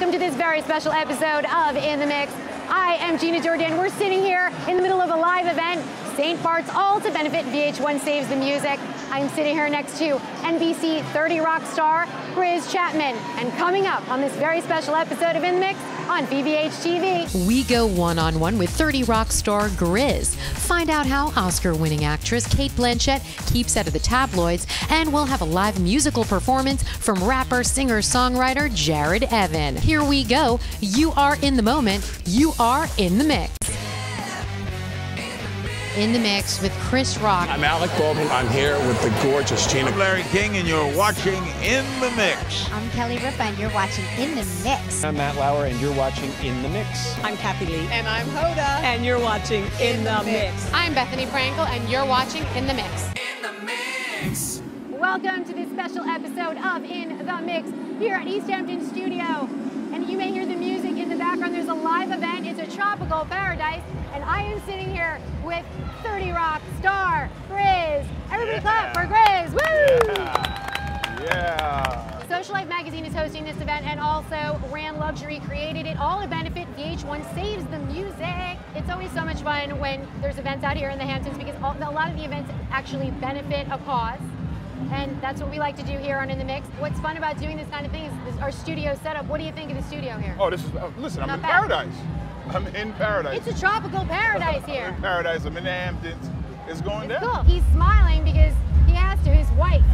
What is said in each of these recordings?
welcome to this very special episode of In the Mix. I am Gina Jordan. We're sitting here in the middle of a live event, St. Bart's, all to benefit VH1 Saves the Music. I'm sitting here next to NBC 30 Rock star Grizz Chapman. And coming up on this very special episode of In the Mix on VVH TV. We go one-on-one with 30 Rock star Grizz. Find out how Oscar-winning actress Cate Blanchett keeps out of the tabloids, and we'll have a live musical performance from rapper, singer, songwriter Jared Evan. Here we go. You are in the moment. You are in the mix. In the Mix with Chris Rock. I'm Alec Baldwin. I'm here with the gorgeous Gina. I'm Larry King, and you're watching In the Mix. I'm Kelly Ripa, and you're watching In the Mix. I'm Matt Lauer, and you're watching In the Mix. I'm Kathy Lee. And I'm Hoda. And you're watching In the Mix. I'm Bethany Frankel, and you're watching In the Mix. In the Mix. Welcome to this special episode of In the Mix here at East Hampton Studio. And you may hear the music in the background. There's a live event. It's a tropical paradise. And I am sitting here with 30 Rock star Grizz. Everybody clap for Grizz. Woo! Yeah. Social Life magazine is hosting this event, and also Ran Luxury created it, all to benefit VH1 Saves the Music. It's always so much fun when there's events out here in the Hamptons because a lot of the events actually benefit a cause. And that's what we like to do here on In the Mix. What's fun about doing this kind of thing is our studio setup. What do you think of the studio here? Oh, this is, listen, I'm Not in bad. paradise. I'm in paradise. It's a tropical paradise here. I'm in paradise. I'm in the Hamptons. It's going down. Cool. He's smiling because he has to. His wife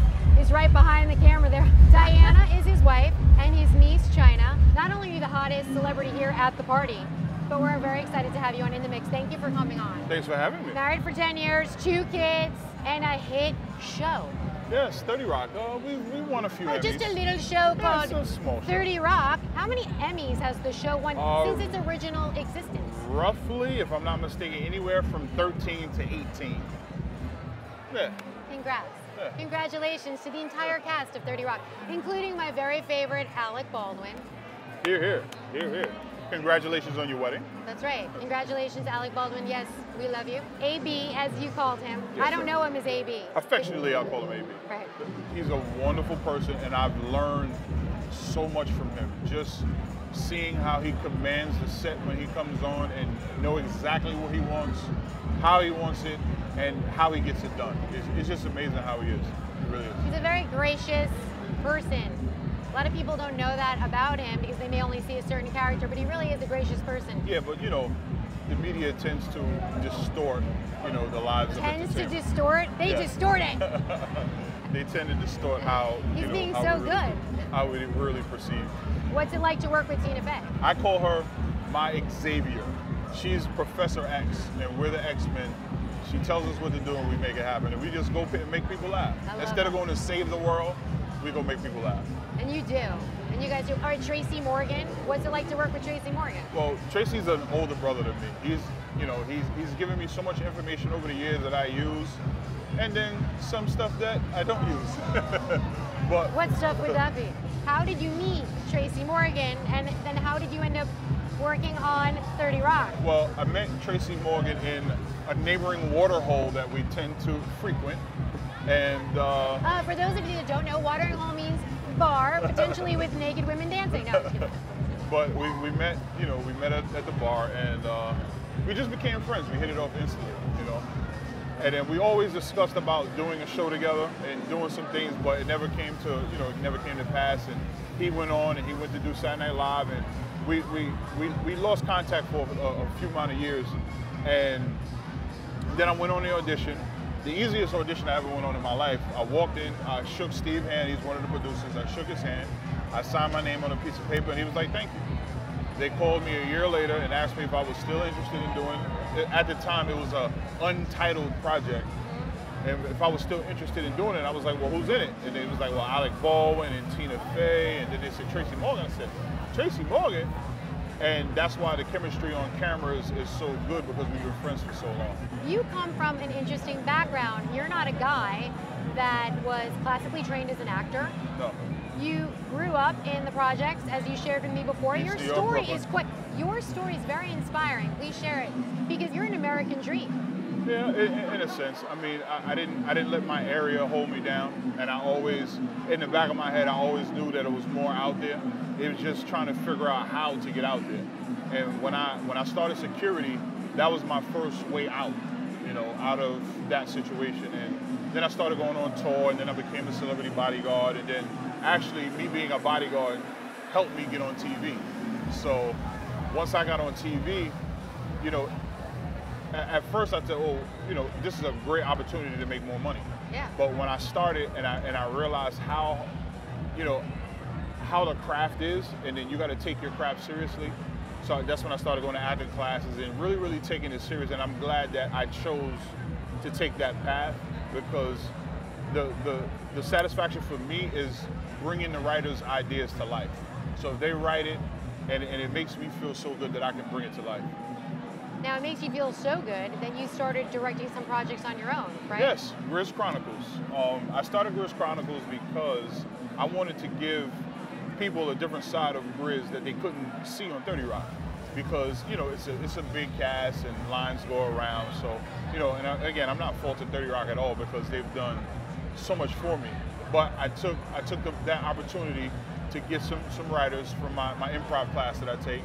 is right behind the camera there. Diana is his wife, and his niece, China. Not only are you the hottest celebrity here at the party, but we're very excited to have you on In the Mix. Thank you for coming on. Thanks for having me. Married for 10 years, 2 kids, and a hit show. Yes, 30 Rock. We won a few Emmys. Just a little show called it's a small show. 30 Rock. How many Emmys has the show won since its original existence? Roughly, if I'm not mistaken, anywhere from 13 to 18. Yeah. Congrats. Yeah. Congratulations to the entire cast of 30 Rock, including my very favorite Alec Baldwin. Here, here. Here, here. Congratulations on your wedding. That's right. Congratulations, Alec Baldwin. Yes, we love you. AB, as you called him. Yes, I don't sir. know him as AB. Affectionately, I'll call him AB. Right. He's a wonderful person, and I've learned so much from him. Just seeing how he commands the set when he comes on and know exactly what he wants, how he wants it, and how he gets it done. It's just amazing how he is. He really is. He's a very gracious person. A lot of people don't know that about him because they may only see a certain character, but he really is a gracious person. Yeah, but you know, the media tends to distort, you know, the lives of Tends to entertainers. distort? They Yeah. distort it. They tend to distort how, He's you know, being how so we really, good. how we really perceive. What's it like to work with Tina Fey? I call her my Xavier. She's Professor X, and we're the X-Men. She tells us what to do, and we make it happen. And we just go and make people laugh. I love Instead of that. going to save the world, we go make people laugh. And you do. And you guys do. All right, Tracy Morgan. What's it like to work with Tracy Morgan? Well, Tracy's an older brother than me. He's given me so much information over the years that I use, and then some stuff that I don't use. But What stuff would that be? How did you meet Tracy Morgan, and then how did you end up working on 30 Rock? Well, I met Tracy Morgan in a neighboring water hole that we tend to frequent, and For those of you that don't know, watering hole means bar, potentially with naked women dancing. No, I'm just kidding. but we met, we met at the bar, and we just became friends. We hit it off instantly, And then we always discussed about doing a show together and doing some things, but it never came to, it never came to pass. And he went on and he went to do Saturday Night Live, and we lost contact for a few amount of years. And then I went on the audition. The easiest audition I ever went on in my life. I walked in, I shook Steve's hand. He's one of the producers. I shook his hand. I signed my name on a piece of paper, and he was like, "Thank you." They called me a year later and asked me if I was still interested in doing. At the time, it was a untitled project, and if I was still interested in doing it, I was like, "Well, who's in it?" And it was like, "Well, Alec Baldwin and Tina Fey," and then they said Tracy Morgan. I said, "Tracy Morgan." And that's why the chemistry on camera is so good, because we've been friends for so long. You come from an interesting background. You're not a guy that was classically trained as an actor. No. You grew up in the projects, as you shared with me before. Your East New York, story Brooklyn. is your story is very inspiring. Please share it, because you're an American dream. Yeah, in a sense. I mean, I didn't let my area hold me down, and I always, in the back of my head, I always knew that it was more out there. It was just trying to figure out how to get out there. And when I started security, that was my first way out, you know, out of that situation. And then I started going on tour, and then I became a celebrity bodyguard, and then actually me being a bodyguard helped me get on TV. So once I got on TV, you know, at first I said, oh, you know, this is a great opportunity to make more money. Yeah. But when I started and I realized how, you know, how the craft is, and then you got to take your craft seriously. So that's when I started going to acting classes and really, really taking it serious. And I'm glad that I chose to take that path, because the satisfaction for me is bringing the writers' ideas to life. So if they write it, and it makes me feel so good that I can bring it to life. Now, it makes you feel so good that you started directing some projects on your own, right? Yes, Grizz Chronicles. I started Grizz Chronicles because I wanted to give people a different side of Grizz that they couldn't see on 30 Rock. Because, you know, it's a big cast and lines go around. So, you know, and again, I'm not faulting 30 Rock at all, because they've done so much for me. But I took that opportunity to get some writers from my improv class that I take.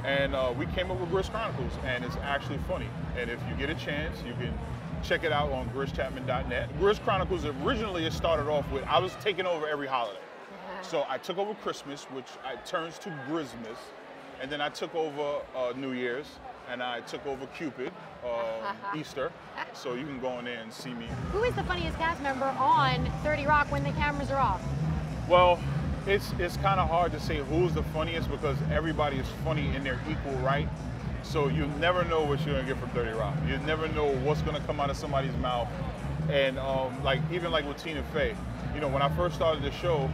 And we came up with Grizz Chronicles, and it's actually funny. And if you get a chance, you can check it out on grizzchapman.net. Grizz Chronicles, originally it started off with, I was taking over every holiday. So I took over Christmas, which turns to Grizzmas. And then I took over New Year's, and I took over Cupid, Easter. So you can go in there and see me. Who is the funniest cast member on 30 Rock when the cameras are off? Well, it's kind of hard to say who's the funniest, because everybody is funny in their equal right. So you never know what you're gonna get from 30 Rock. You never know what's gonna come out of somebody's mouth. And even like with Tina Fey, you know, when I first started the show,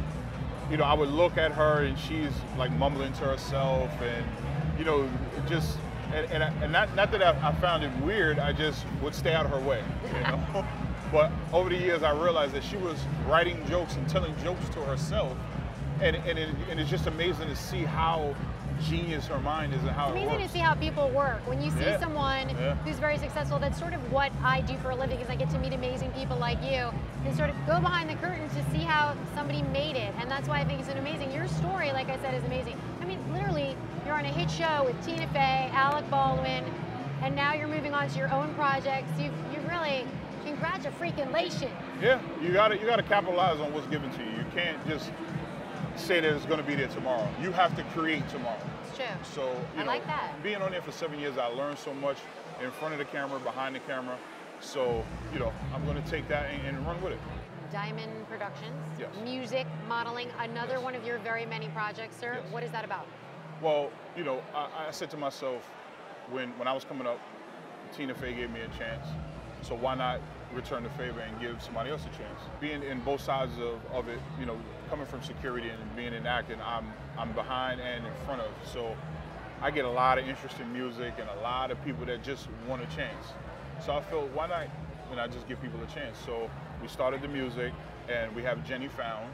you know, I would look at her and she's like mumbling to herself, and you know, just and not that I found it weird. I just would stay out of her way, you know. But over the years, I realized that she was writing jokes and telling jokes to herself. And it's just amazing to see how genius her mind is and how it works. It's amazing to see how people work. When you see someone who's very successful, that's sort of what I do for a living, is I get to meet amazing people like you and sort of go behind the curtain to see how somebody made it. And that's why I think it's amazing. Your story, like I said, is amazing. I mean, literally, you're on a hit show with Tina Fey, Alec Baldwin, and now you're moving on to your own projects. You've really, congratulations. Yeah, you gotta capitalize on what's given to you. You can't just say that it's going to be there tomorrow. You have to create tomorrow. It's true. So, you know, like that. Being on there for 7 years, I learned so much in front of the camera, behind the camera. So, you know, I'm going to take that and run with it. Diamond Productions, yes. Music, modeling, another one of your very many projects, sir. Yes. What is that about? Well, you know, I said to myself, when I was coming up, Tina Fey gave me a chance. So why not return the favor and give somebody else a chance? Being in both sides of it, you know, coming from security and being in acting, I'm behind and in front of. So I get a lot of interest in music and a lot of people that just want a chance. So I felt, why not just give people a chance? So we started the music, and we have Jenny Found,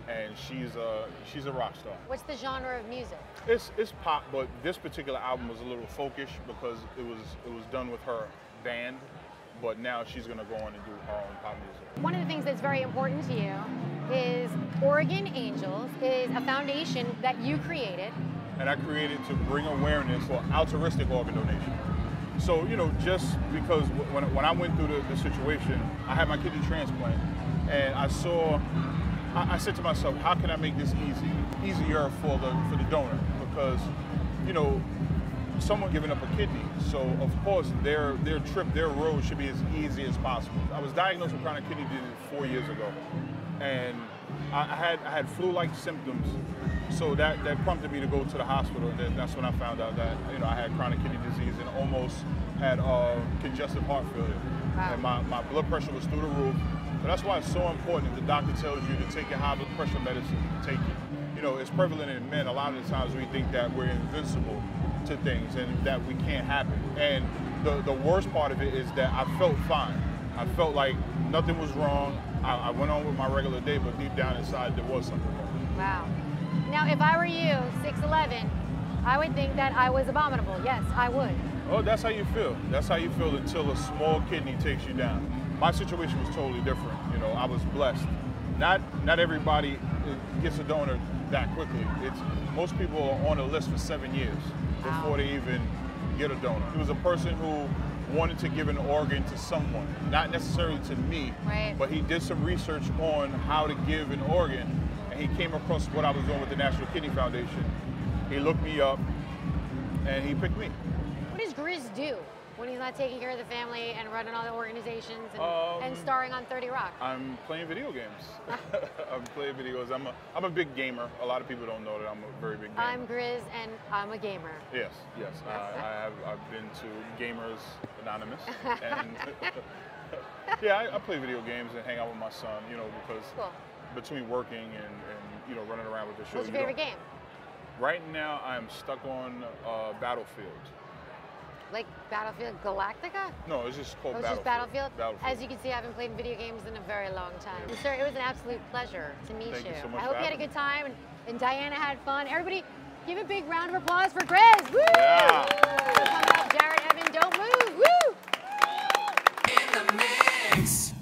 and she's a rock star. What's the genre of music? It's pop, but this particular album was a little folkish because it was done with her band. But now she's going to go on and do her own pop music. One of the things that's very important to you is Oregon Angels is a foundation that you created. And I created to bring awareness for altruistic organ donation. So, you know, just because when I went through the situation, I had my kidney transplant, and I said to myself, how can I make this easier for the donor? Because, you know, someone giving up a kidney, so of course their road should be as easy as possible. I was diagnosed with chronic kidney disease 4 years ago, and I had flu-like symptoms, so that prompted me to go to the hospital, and then that's when I found out that, you know, I had chronic kidney disease and almost had congestive heart failure. Wow. And my blood pressure was through the roof. So that's why it's so important if the doctor tells you to take your high blood pressure medicine, take it. You know, it's prevalent in men. A lot of the times we think that we're invincible to things and that we can't happen. And the worst part of it is that I felt fine. I felt like nothing was wrong. I went on with my regular day, but deep down inside there was something wrong. Wow. Now, if I were you, 6'11", I would think that I was abominable. Yes, I would. Oh, that's how you feel. That's how you feel until a small kidney takes you down. My situation was totally different. You know, I was blessed. Not everybody gets a donor that quickly. Most people are on a list for 7 years before they even get a donor. It was a person who wanted to give an organ to someone, not necessarily to me, right, but he did some research on how to give an organ, and he came across what I was doing with the National Kidney Foundation. He looked me up, and he picked me. What does Grizz do when he's not taking care of the family and running all the organizations and starring on 30 Rock? I'm playing video games. I'm playing video games. I'm a big gamer. A lot of people don't know that I'm a very big gamer. I'm Grizz and I'm a gamer. Yes. I've been to Gamers Anonymous. And yeah, I play video games and hang out with my son, you know, because between working and you know, running around with the show. What's your favorite game? Right now, I'm stuck on Battlefield. Like Battlefield Galactica? No, it's just called Battlefield. Battlefield. As you can see, I haven't played video games in a very long time. Sir, it was an absolute pleasure to meet Thank you so much I hope for you had a having good time and Diana had fun. Everybody, give a big round of applause for Grizz. Woo! Yeah. Coming up, Jared, Evan, don't move. Woo! In the mix.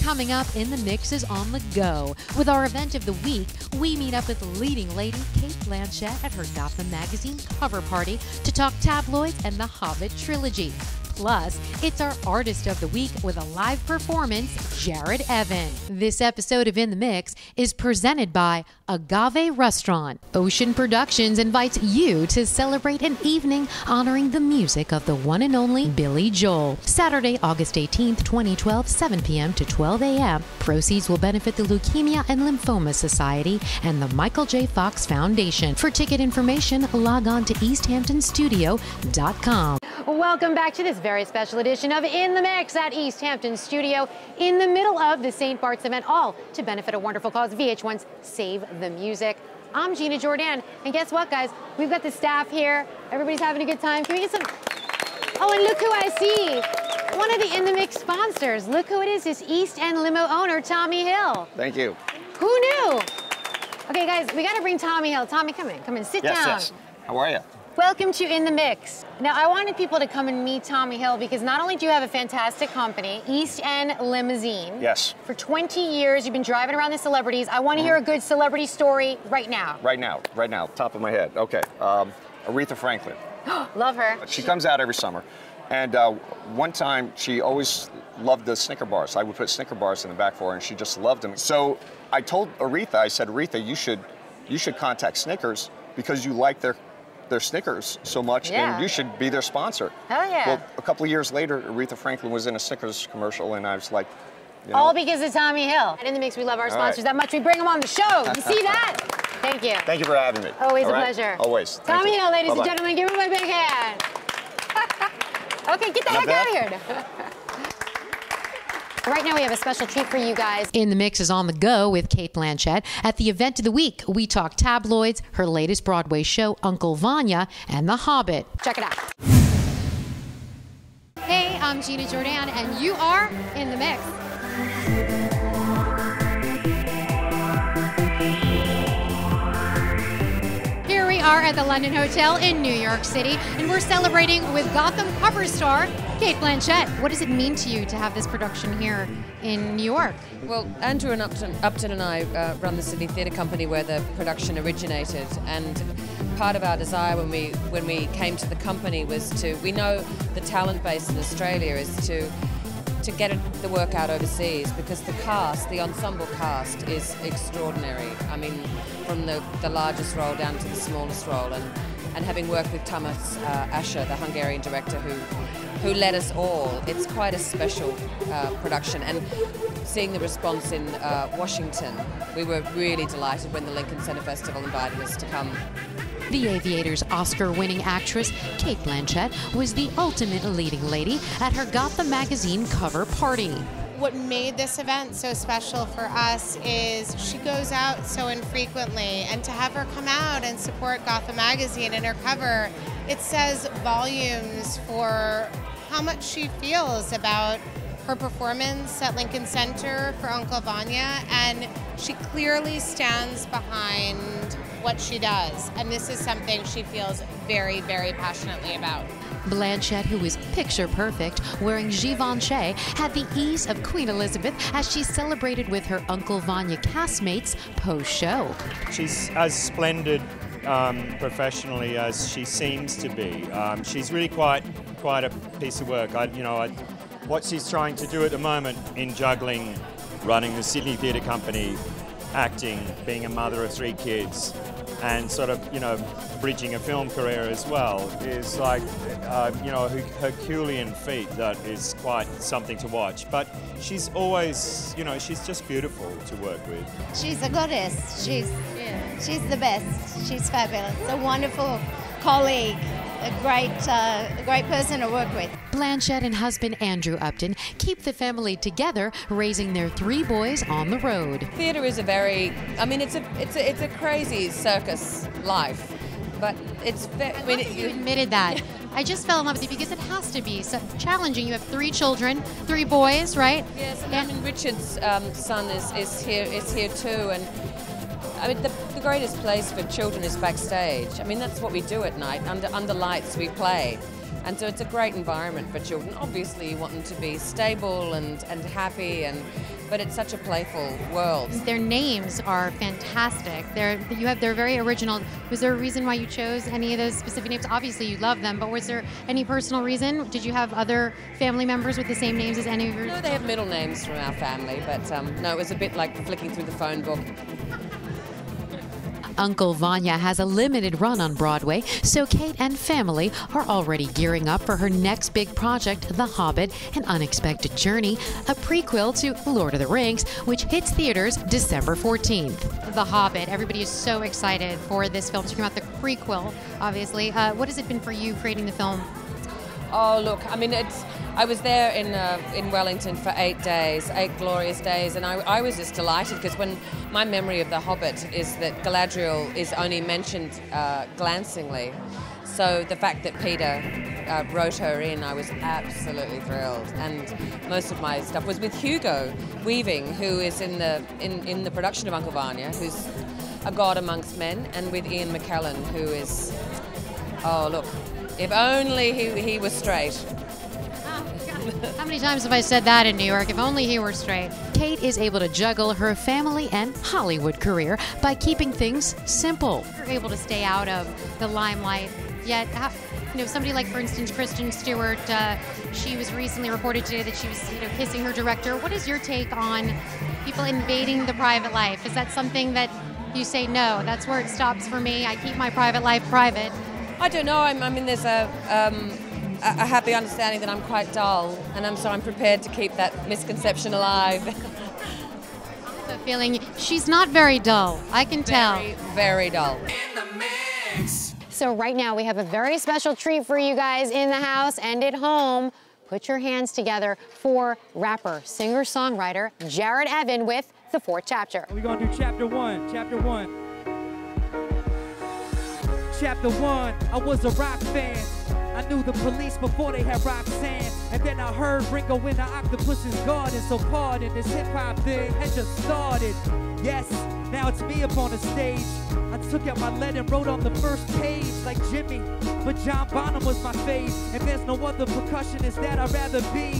Coming up in the mix is On the Go. With our event of the week, we meet up with leading lady Cate Blanchett at her Gotham magazine cover party to talk tabloids and the Hobbit trilogy. Plus, it's our Artist of the Week with a live performance, Jared Evan. This episode of In the Mix is presented by Agave Restaurant. Ocean Productions invites you to celebrate an evening honoring the music of the one and only Billy Joel. Saturday, August 18th, 2012, 7 p.m. to 12 a.m. Proceeds will benefit the Leukemia and Lymphoma Society and the Michael J. Fox Foundation. For ticket information, log on to easthamptonstudio.com. Welcome back to this very special edition of In the Mix at East Hampton Studio, in the middle of the St. Bart's event, all to benefit a wonderful cause, VH1's Save the Music. I'm Gina Jordan, and guess what, guys? We've got the staff here. Everybody's having a good time. Can we get some? Oh, and look who I see. One of the In the Mix sponsors. Look who it is. It's East End Limo owner, Tommy Hill. Thank you. Who knew? Okay, guys, we got to bring Tommy Hill. Tommy, come in, sit down. Yes. How are you? Welcome to In the Mix. Now, I wanted people to come and meet Tommy Hill because not only do you have a fantastic company, East End Limousine. Yes. For 20 years, you've been driving around the celebrities. I want to hear a good celebrity story right now. Right now, top of my head. Okay, Aretha Franklin. Love her. She comes out every summer. And one time, she always loved the Snicker bars. I would put Snicker bars in the back for her, and she just loved them. So I told Aretha, I said, Aretha, you should contact Snickers because you like their Snickers so much, and you should be their sponsor. Hell yeah. Well, a couple of years later, Aretha Franklin was in a Snickers commercial, and I was like, you know. All because of Tommy Hill. And In the Mix, we love our sponsors that much. We bring them on the show. You see that? Thank you. Thank you for having me. Always a pleasure. Always. Tommy Hill, ladies and gentlemen, give him a big hand. Okay, get the heck out of here. Right now, we have a special treat for you guys. In the Mix is On the Go with Cate Blanchett. At the event of the week, we talk tabloids, her latest Broadway show, Uncle Vanya, and The Hobbit. Check it out. Hey, I'm Gina Jordan, and you are In the Mix. Here we are at the London Hotel in New York City, and we're celebrating with Gotham cover star Cate Blanchett. What does it mean to you to have this production here in New York? Well, Andrew and Upton and I run the Sydney Theatre Company where the production originated, and part of our desire when we came to the company was we know the talent base in Australia is to get the work out overseas, because the ensemble cast is extraordinary. I mean, from the largest role down to the smallest role, and having worked with Thomas Asher, the Hungarian director who led us all, it's quite a special production. And seeing the response in Washington, we were really delighted when the Lincoln Center Festival invited us to come. The Aviators' Oscar-winning actress, Cate Blanchett, was the ultimate leading lady at her Gotham magazine cover party. What made this event so special for us is she goes out so infrequently, and to have her come out and support Gotham magazine in her cover, it says volumes for how much she feels about her performance at Lincoln Center for Uncle Vanya, and she clearly stands behind what she does. And this is something she feels very, very passionately about. Blanchett, who is picture perfect, wearing Givenchy, had the ease of Queen Elizabeth as she celebrated with her Uncle Vanya castmates post-show. She's as splendid professionally as she seems to be. She's really quite a piece of work. What she's trying to do at the moment in juggling, running the Sydney Theatre Company, acting, being a mother of 3 kids, and sort of, bridging a film career as well, is like, a Herculean feat that is quite something to watch. But she's always, she's just beautiful to work with. She's a goddess. She's the best. She's fabulous. A wonderful colleague. A great person to work with. Blanchett and husband Andrew Upton keep the family together, raising their 3 boys on the road. Theatre is it's a crazy circus life, but it's You admitted that. I just fell in love with you because it has to be so challenging. You have 3 children, 3 boys, right? Yes, and Richard's son is here too, and the greatest place for children is backstage. That's what we do at night. Under lights we play. And so it's a great environment for children. Obviously you want them to be stable and happy, but it's such a playful world. Their names are fantastic. They're very original. Was there a reason why you chose any of those specific names? Obviously you love them, but was there any personal reason? Did you have other family members with the same names as any of yours? No, they have middle names from our family, but no, it was a bit like flicking through the phone book. Uncle Vanya has a limited run on Broadway, so Cate and family are already gearing up for her next big project, The Hobbit, An Unexpected Journey, a prequel to Lord of the Rings, which hits theaters December 14th. The Hobbit. Everybody is so excited for this film to come out, the prequel, obviously. What has it been for you creating the film? Oh, look, I was there in Wellington for 8 days, 8 glorious days, and I was just delighted because when my memory of The Hobbit is that Galadriel is only mentioned glancingly. So the fact that Peter wrote her in, I was absolutely thrilled. And most of my stuff was with Hugo Weaving, who is in the production of Uncle Vanya, who's a god amongst men, and with Ian McKellen, who is, oh look, if only he was straight. How many times have I said that in New York? If only he were straight. Cate is able to juggle her family and Hollywood career by keeping things simple. You're able to stay out of the limelight, yet somebody like, for instance, Kristen Stewart, she was recently reported today that she was kissing her director. What is your take on people invading the private life? Is that something that you say, no, that's where it stops for me, I keep my private life private? I don't know. There's a happy understanding that I'm quite dull, and so I'm prepared to keep that misconception alive. I have a feeling she's not very dull. I can tell. Very, very dull. In the mix. So right now we have a very special treat for you guys in the house and at home. Put your hands together for rapper, singer-songwriter Jared Evan with The Fourth Chapter. We're gonna do chapter 1. Chapter 1. Chapter 1, I was a rock fan. I knew the police before they had Roxanne. And then I heard Ringo in the Octopus's garden. So pardon, this hip-hop thing had just started. Yes, now it's me up on the stage. I took out my lead and wrote on the first page like Jimmy. But John Bonham was my fave. And there's no other percussionist that I'd rather be.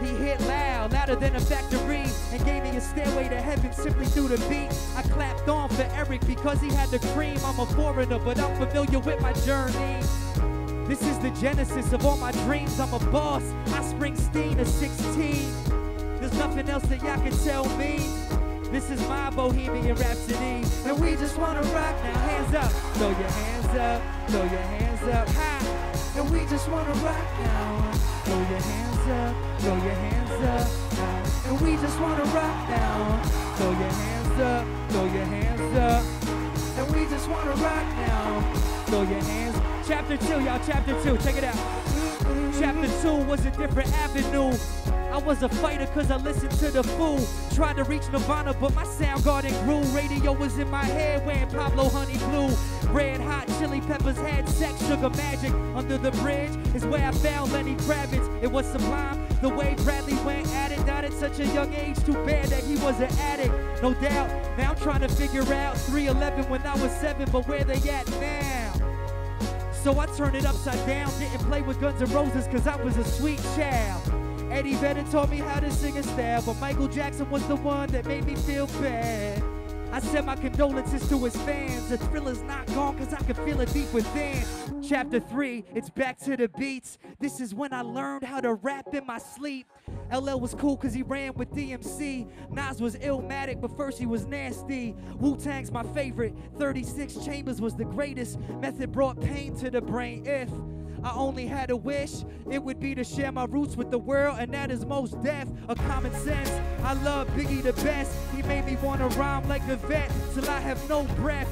He hit loud, louder than a factory, and gave me a stairway to heaven simply through the beat. I clapped on for Eric because he had the cream. I'm a foreigner, but I'm familiar with my journey. This is the genesis of all my dreams. I'm a boss, I Springsteen at 16. There's nothing else that y'all can tell me. This is my Bohemian Rhapsody. And we just wanna rock now, hands up. Throw your hands up, throw your hands up high. And we just wanna rock now. Throw your hands up, throw your hands up high. And we just wanna rock now. Throw your hands up, throw your hands up. And we just wanna rock now. Throw your hands. Chapter 2, y'all, chapter 2, check it out. Chapter 2 was a different avenue. I was a fighter cause I listened to the fool. Tried to reach Nirvana but my sound garden grew. Radio was in my head wearing Pablo Honey Blue. Red Hot Chili Peppers had sex, sugar magic. Under the bridge is where I found Lenny Kravitz. It was sublime the way Bradley went at it. Died at such a young age, too bad that he was an addict. No doubt, now I'm trying to figure out 311 when I was 7, but where they at now? So I turned it upside down, didn't play with Guns N' Roses cause I was a sweet child. Eddie Vedder taught me how to sing a style, but Michael Jackson was the one that made me feel bad. I send my condolences to his fans. The thriller's not gone cause I can feel it deep within. Chapter 3, it's back to the beats. This is when I learned how to rap in my sleep. LL was cool cause he ran with DMC. Nas was illmatic but first he was nasty. Wu-Tang's my favorite. 36 Chambers was the greatest. Method brought pain to the brain. If I only had a wish, it would be to share my roots with the world, and that is most deaf of common sense. I love Biggie the best. He made me want to rhyme like a vet till I have no breath.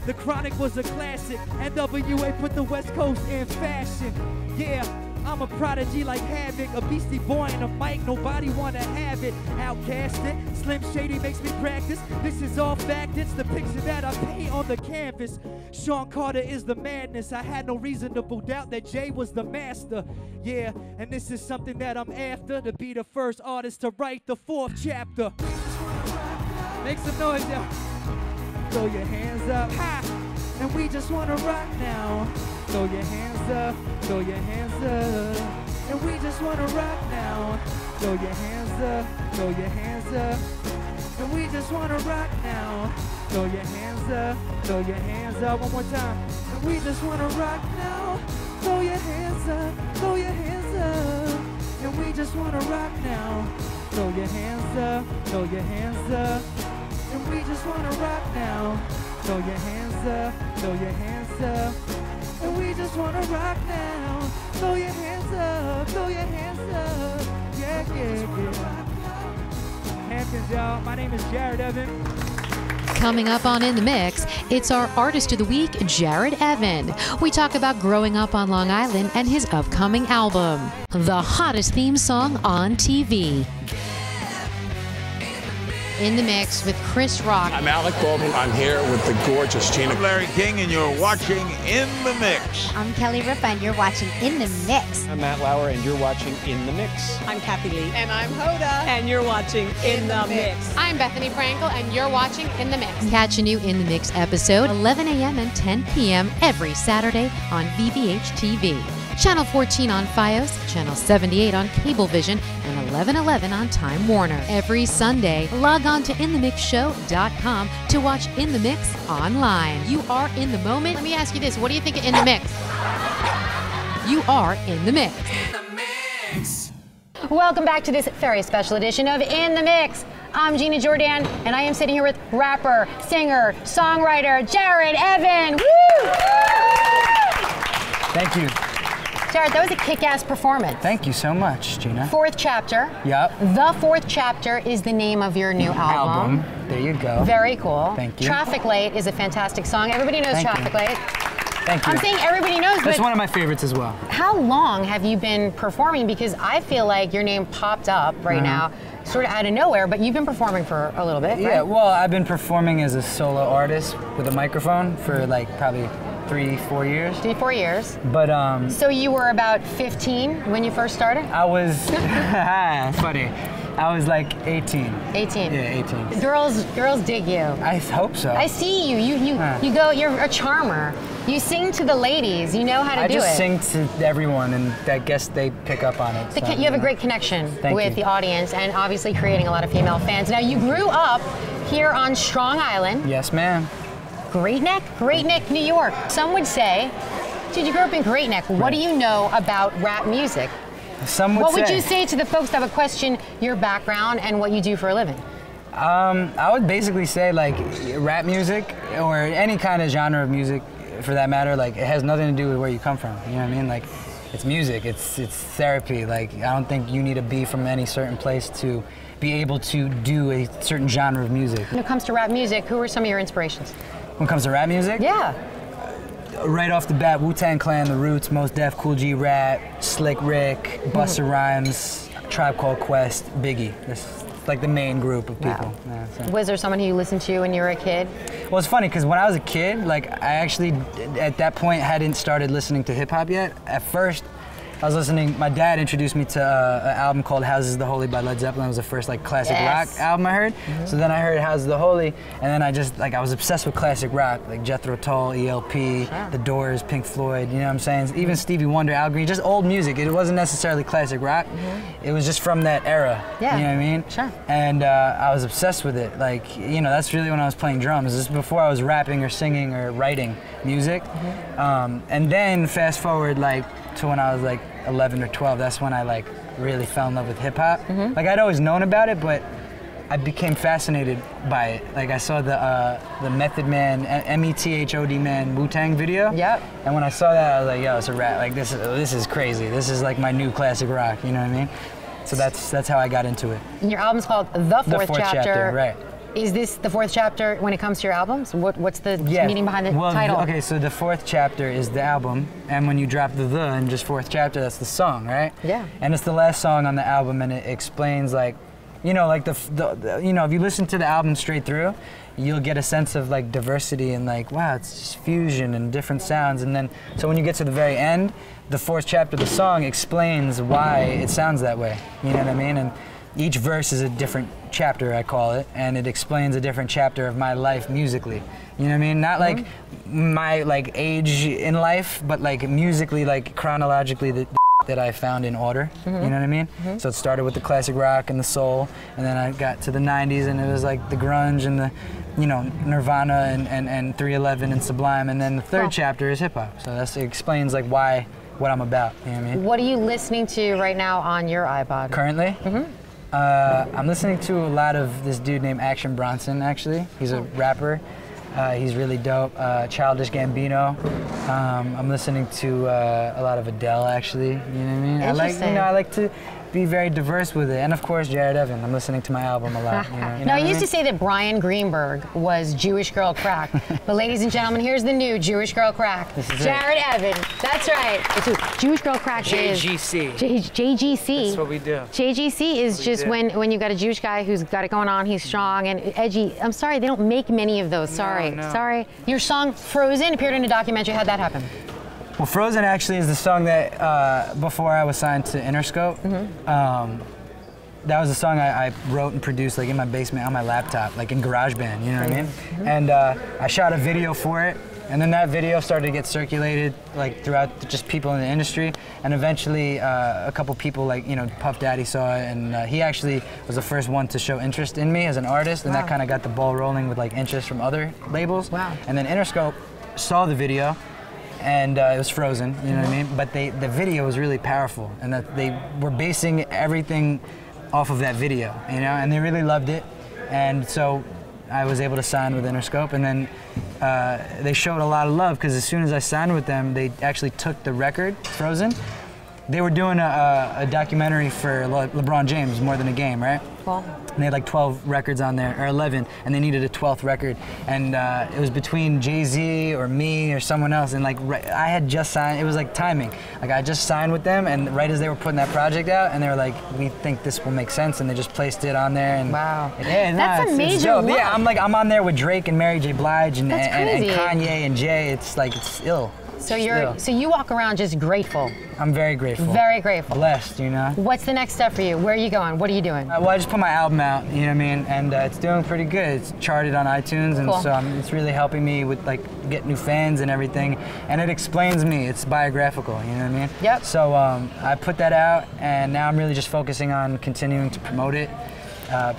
The Chronic was a classic. NWA put the West Coast in fashion. Yeah, I'm a prodigy like Havoc, a beastie boy in a mic, nobody wanna have it. Outcasted, Slim Shady makes me practice. This is all fact, it's the picture that I paint on the canvas. Sean Carter is the madness. I had no reasonable doubt that Jay was the master. Yeah, and this is something that I'm after, to be the first artist to write the 4th chapter. Make some noise, yo. Throw your hands up high, and we just wanna rock now. Throw your hands up, throw your hands up, and we just wanna rock now. Throw your hands up, throw your hands up, and we just wanna rock now. Throw your hands up, throw your hands up, one more time. And we just wanna rock now. Throw your hands up, throw your hands up, and we just wanna rock now. Throw your hands up, throw your hands up, and we just wanna rock now. Throw your hands up, throw your hands up, and we just wanna rock now. Throw your hands up, throw your hands up. Yeah, yeah, yeah. Hamptons, y'all. My name is Jared Evan. Coming up on In the Mix, it's our Artist of the Week, Jared Evan. We talk about growing up on Long Island and his upcoming album, the hottest theme song on TV. In the Mix with Chris Rock. I'm Alec Baldwin. I'm here with the gorgeous Gina. I'm Larry King, and you're watching In the Mix. I'm Kelly Ripa, and you're watching In the Mix. I'm Matt Lauer, and you're watching In the Mix. I'm Kathy Lee. And I'm Hoda. And you're watching In the Mix. I'm Bethany Frankel, and you're watching In the Mix. Catch a new In the Mix episode 11 a.m. and 10 p.m. every Saturday on VVH TV. Channel 14 on Fios, Channel 78 on Cablevision, and 1111 on Time Warner. Every Sunday, log on to InTheMixShow.com to watch In the Mix online. You are in the moment. Let me ask you this. What do you think of In the Mix? You are in the mix. In the Mix. Welcome back to this very special edition of In the Mix. I'm Gina Jordan, and I am sitting here with rapper, singer, songwriter, Jared Evan. Woo! Thank you. Jared, that was a kick-ass performance. Thank you so much, Gina. 4th chapter. Yep. The 4th chapter is the name of your new album. There you go. Very cool. Thank you. Traffic Light is a fantastic song. Everybody knows Traffic Light. Thank you. I'm saying everybody knows, That's but one of my favorites as well. How long have you been performing? Because I feel like your name popped up right now, sort of out of nowhere, but you've been performing for a little bit, Yeah, right? well, I've been performing as a solo artist with a microphone for like probably 3-4 years. 3-4 years. But So you were about 15 when you first started? I was funny. I was like 18. 18. Yeah, 18. Girls dig you. I hope so. I see you. You go. You're a charmer. You sing to the ladies. You know how to do it. I just sing to everyone, and I guess they pick up on it. You have a great connection with the audience, and obviously creating a lot of female fans. Now, you grew up here on Strong Island. Yes, ma'am. Great Neck, New York. Some would say, dude, you grew up in Great Neck. What do you know about rap music? What would you say to the folks that would question your background and what you do for a living? I would basically say like rap music or any kind of genre of music for that matter, like it has nothing to do with where you come from. You know what I mean? Like it's music, it's therapy. Like I don't think you need to be from any certain place to be able to do a certain genre of music. When it comes to rap music, who are some of your inspirations? When it comes to rap music? Yeah. right off the bat, Wu-Tang Clan, The Roots, Mos Def, Cool G Rap, Slick Rick, Busta Rhymes, Tribe Called Quest, Biggie. This is like the main group of people. Wow. Yeah, so. Was there someone who you listened to when you were a kid? Well, it's funny because when I was a kid, like I actually at that point hadn't started listening to hip hop yet. At first, I was listening. My dad introduced me to an album called "Houses the Holy" by Led Zeppelin. It was the first like classic rock album I heard. So then I heard "Houses the Holy," and then I just I was obsessed with classic rock, like Jethro Tull, ELP, The Doors, Pink Floyd. You know what I'm saying? Even Stevie Wonder, Al Green, just old music. It wasn't necessarily classic rock. It was just from that era. Yeah. You know what I mean? Sure. And I was obsessed with it. Like that's really when I was playing drums. This is before I was rapping or singing or writing music. And then fast forward like to when I was like 11 or 12, that's when I like really fell in love with hip hop. Like I'd always known about it, but I became fascinated by it. Like I saw the Method Man, METHOD Man Wu-Tang video. Yep. And when I saw that, I was like, yo, it's a rap. Like this is crazy. This is like my new classic rock. You know what I mean? So that's how I got into it. And your album's called The Fourth Chapter. Right. Is this the fourth chapter when it comes to your albums? What's the meaning behind the title? Okay, so the fourth chapter is the album, and when you drop the and just fourth chapter, that's the song, right? Yeah. And it's the last song on the album, and it explains like, like if you listen to the album straight through, you'll get a sense of like diversity and like, wow, it's just fusion and different sounds. And then, so when you get to the very end, the fourth chapter, the song explains why it sounds that way. You know what I mean? And each verse is a different chapter, I call it, and it explains a different chapter of my life musically. You know what I mean? Not like my like age in life, but like musically, like chronologically, the that I found in order. You know what I mean? So it started with the classic rock and the soul, and then I got to the 90s, and it was like the grunge and the, Nirvana and 311 and Sublime, and then the third chapter is hip hop. So it explains like what I'm about. You know what I mean? What are you listening to right now on your iPod? Currently? I'm listening to a lot of this dude named Action Bronson, actually. He's a rapper. He's really dope. Childish Gambino. I'm listening to a lot of Adele, actually. You know what I mean? I like to be very diverse with it. And of course, Jared Evan. I'm listening to my album a lot. Now, I used to say that Brian Greenberg was Jewish Girl Crack. But ladies and gentlemen, here's the new Jewish Girl Crack. Jared Evan. That's right. It's Jewish Girl Crack JGC. JGC. That's what we do. JGC is just when you got a Jewish guy who's got it going on, he's strong and edgy. I'm sorry, they don't make many of those. Sorry. No. Sorry. Your song Frozen appeared in a documentary. How'd that happen? Well, Frozen actually is the song that, before I was signed to Interscope, that was a song I wrote and produced like in my basement on my laptop, like in GarageBand, you know what I mean? And I shot a video for it, and then that video started to get circulated like throughout just people in the industry, and eventually a couple people like, Puff Daddy saw it, and he actually was the first one to show interest in me as an artist, and that kind of got the ball rolling with like interest from other labels. Wow. And then Interscope saw the video, and it was Frozen, you know what I mean? But the video was really powerful, and that they were basing everything off of that video, and they really loved it. And so I was able to sign with Interscope, and then they showed a lot of love, because as soon as I signed with them, they actually took the record, Frozen. They were doing a documentary for LeBron James, More Than a Game, right? Cool. And they had like 12 records on there, or 11, and they needed a 12th record. And it was between Jay-Z or me or someone else, and like I had just signed, it was like timing. Like I just signed with them, and right as they were putting that project out, and they were like, we think this will make sense, and they just placed it on there. And wow. Yeah, That's a major look. Yeah, I'm on there with Drake and Mary J. Blige and crazy. Kanye and Jay. It's like, it's ill. So you walk around just grateful. I'm very grateful. Very grateful. Blessed, What's the next step for you? Where are you going? What are you doing? Well, I just put my album out, you know what I mean, and it's doing pretty good. It's charted on iTunes, and so it's really helping me with like get new fans and everything. And it explains me. It's biographical, you know what I mean? Yep. So I put that out, and now I'm really just focusing on continuing to promote it.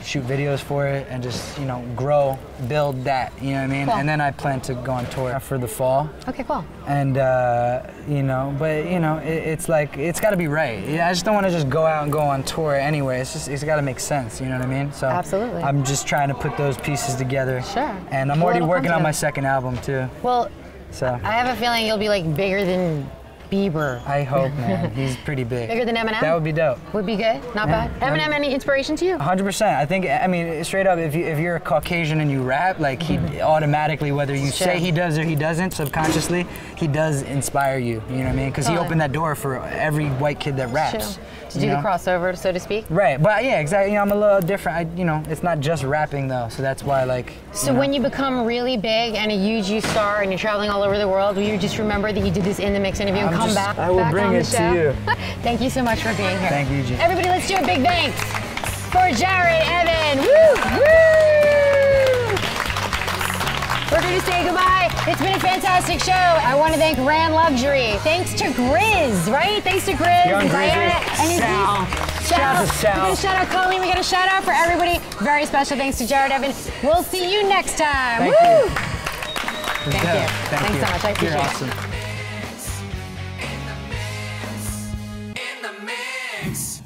Shoot videos for it, and just grow, build that, you know what I mean? Cool. And then I plan to go on tour for the fall. Okay, cool. And it's like it's got to be right. I just don't want to just go out and go on tour anyway. It's got to make sense, you know what I mean? So absolutely. I'm just trying to put those pieces together. Sure. And I'm already working on my second album too. Well, so I have a feeling you'll be like bigger than Bieber. I hope, man. He's pretty big. Bigger than Eminem? That would be dope. Would be good. Not bad. Eminem, any inspiration to you? 100%. I think, I mean, straight up, if you're a Caucasian and you rap, like he automatically, whether you say he does or he doesn't, subconsciously, he does inspire you. You know what I mean? Because he opened that door for every white kid that raps. To do the crossover, so to speak. Right, but yeah, exactly. You know, I'm a little different. You know, it's not just rapping though, so that's why, like. So when you become really big and a huge star and you're traveling all over the world, will you just remember that you did this In the Mix interview and come back? I will bring it to you. Thank you so much for being here. Thank you, Eugene. Everybody, let's do a big thanks for Jared Evan. Woo! Woo! We're going to say goodbye. It's been a fantastic show. I want to thank Rand Luxury. Thanks to Grizz, right? Thanks to Grizz. Young Diana, Grizz. and Shout out to Sal. We got a shout out Colleen. We got a shout out for everybody. Very special thanks to Jared Evan. We'll see you next time. Thank Woo! you. Thank you. Thanks so much. I appreciate You're it. awesome. In the mix.